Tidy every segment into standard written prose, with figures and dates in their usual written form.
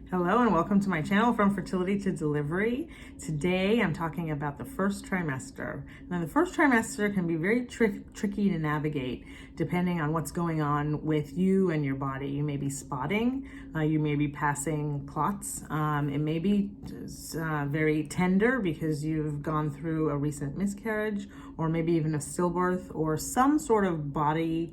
Hello and welcome to my channel, From Fertility to Delivery. Today I'm talking about the first trimester. Now the first trimester can be very tricky to navigate depending on what's going on with you and your body. You may be spotting, you may be passing clots, it may be very tender because you've gone through a recent miscarriage or maybe even a stillbirth or some sort of body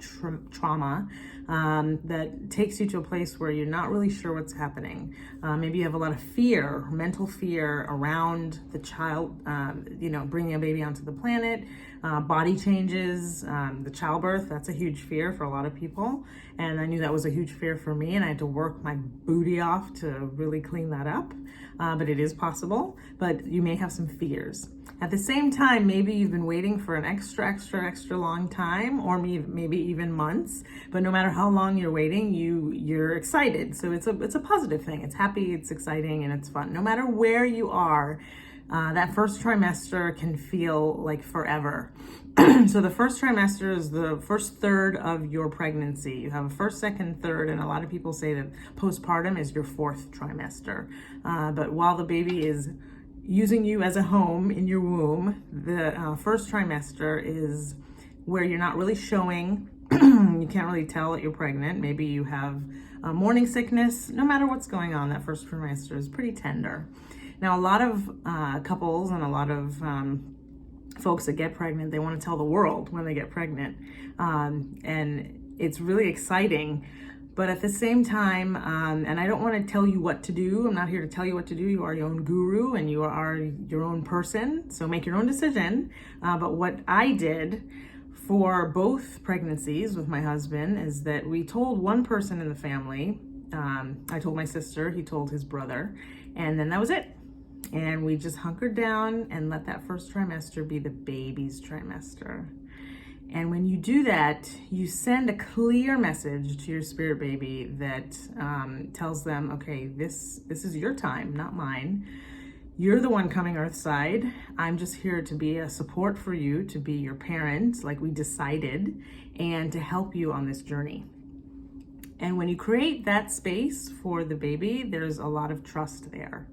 trauma that takes you to a place where you're not really sure what's happening. Maybe you have a lot of fear, mental fear around the child, bringing a baby onto the planet, body changes, the childbirth. That's a huge fear for a lot of people. And I knew that was a huge fear for me, and I had to work my booty off to really clean that up. But it is possible, but you may have some fears. At the same time, maybe you've been waiting for an extra long time, or maybe even months, but no matter how long you're waiting, you're excited. So it's a positive thing. It's happy, it's exciting, and it's fun. No matter where you are, that first trimester can feel like forever. So the first trimester is the first third of your pregnancy. You have a first, second, third, and a lot of people say that postpartum is your fourth trimester. But while the baby is using you as a home in your womb, the first trimester is where you're not really showing. You can't really tell that you're pregnant. Maybe you have morning sickness. No matter what's going on, that first trimester is pretty tender. Now, a lot of couples and a lot of folks that get pregnant, they want to tell the world when they get pregnant. And it's really exciting. But at the same time, and I don't want to tell you what to do. I'm not here to tell you what to do. You are your own guru and you are your own person. So make your own decision. But what I did for both pregnancies with my husband is that we told one person in the family. I told my sister, he told his brother, and then that was it. And we just hunkered down and let that first trimester be the baby's trimester. And when you do that, you send a clear message to your spirit baby that tells them, okay, this is your time, not mine. You're the one coming earthside. I'm just here to be a support for you, to be your parent, like we decided, and to help you on this journey. And when you create that space for the baby, there's a lot of trust there.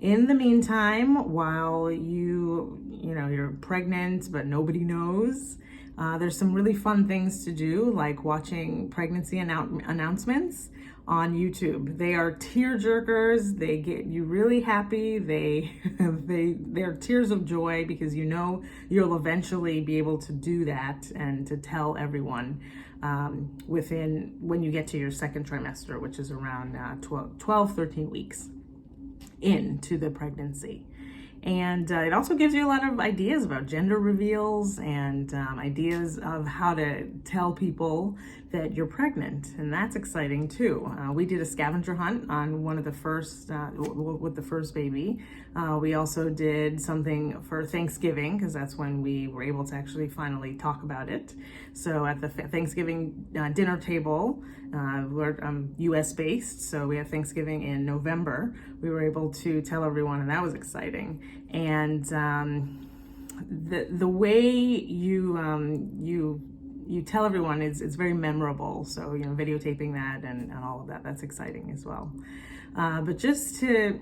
In the meantime, while you're pregnant, but nobody knows, there's some really fun things to do, like watching pregnancy announcements on YouTube. They are tear jerkers. They get you really happy. They're tears of joy because you know you'll eventually be able to do that and to tell everyone when you get to your second trimester, which is around 13 weeks into the pregnancy. And it also gives you a lot of ideas about gender reveals and ideas of how to tell people that you're pregnant. And that's exciting too. We did a scavenger hunt on one of the first, with the first baby. We also did something for Thanksgiving because that's when we were able to actually finally talk about it. So at the Thanksgiving dinner table, we're US based, so we have Thanksgiving in November. We were able to tell everyone, and that was exciting. And the way you tell everyone is very memorable. So videotaping that and all of that's exciting as well. But just to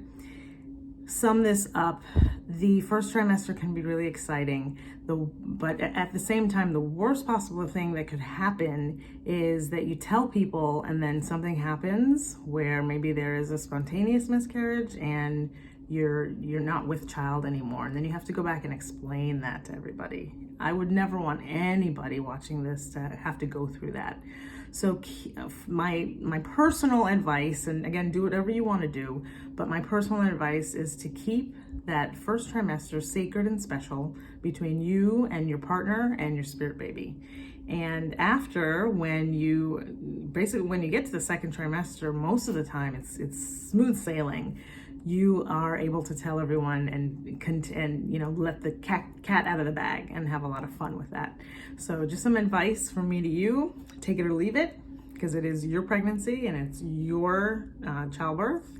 sum this up, the first trimester can be really exciting. But at the same time, the worst possible thing that could happen is that you tell people and then something happens where maybe there is a spontaneous miscarriage and you're not with child anymore. And then you have to go back and explain that to everybody. I would never want anybody watching this to have to go through that. So my personal advice, and again, do whatever you want to do, but my personal advice is to keep that first trimester sacred and special between you and your partner and your spirit baby. And after, when you get to the second trimester, most of the time it's smooth sailing. You are able to tell everyone and let the cat out of the bag and have a lot of fun with that. So just some advice from me to you: take it or leave it, because it is your pregnancy and it's your childbirth.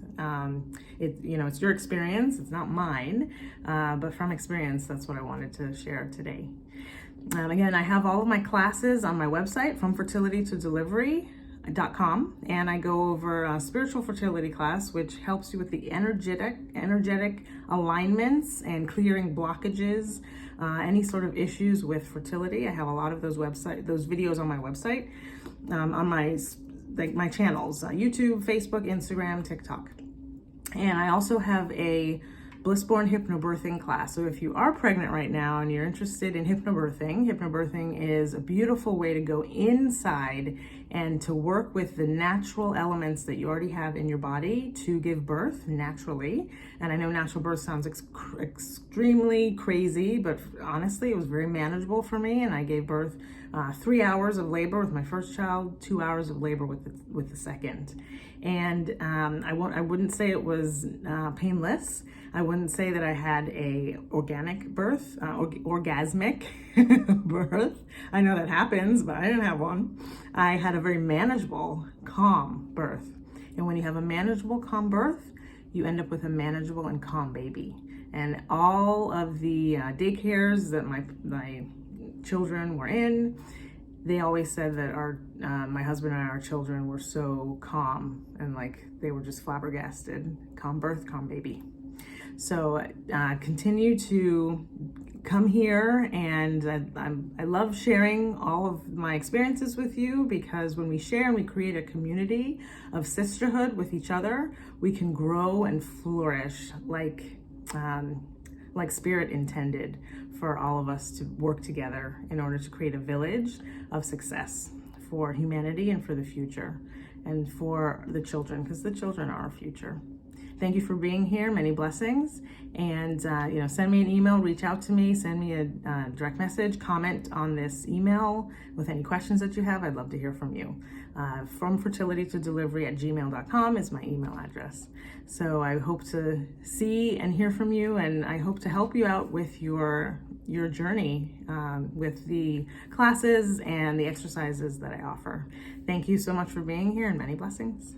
It's your experience. It's not mine, but from experience, that's what I wanted to share today. Again, I have all of my classes on my website, From Fertility to Delivery. and I go over a spiritual fertility class, which helps you with the energetic alignments and clearing blockages, any sort of issues with fertility. I have a lot of those videos on my website, on my channels, YouTube, Facebook, Instagram, TikTok. And I also have a Blissborn hypnobirthing class. So if you are pregnant right now and you're interested in hypnobirthing is a beautiful way to go inside and to work with the natural elements that you already have in your body to give birth naturally. And I know natural birth sounds extremely crazy, but honestly, it was very manageable for me. And I gave birth 3 hours of labor with my first child, 2 hours of labor with the second. And I wouldn't say it was painless. I wouldn't say that I had a organic birth, orgasmic birth. I know that happens, but I didn't have one. I had a very manageable, calm birth. And when you have a manageable, calm birth, you end up with a manageable and calm baby. And all of the daycares that my children were in, they always said that my husband and our children were so calm and like they were just flabbergasted. Calm birth, calm baby. So continue to come here, and I love sharing all of my experiences with you, because when we share and we create a community of sisterhood with each other, we can grow and flourish like Spirit intended for all of us to work together in order to create a village of success for humanity and for the future and for the children, because the children are our future. Thank you for being here. Many blessings. And, send me an email, reach out to me, send me a direct message, comment on this email with any questions that you have. I'd love to hear from you. From fertilitytodelivery@gmail.com is my email address. So I hope to see and hear from you, and I hope to help you out with your journey with the classes and the exercises that I offer. Thank you so much for being here, and many blessings.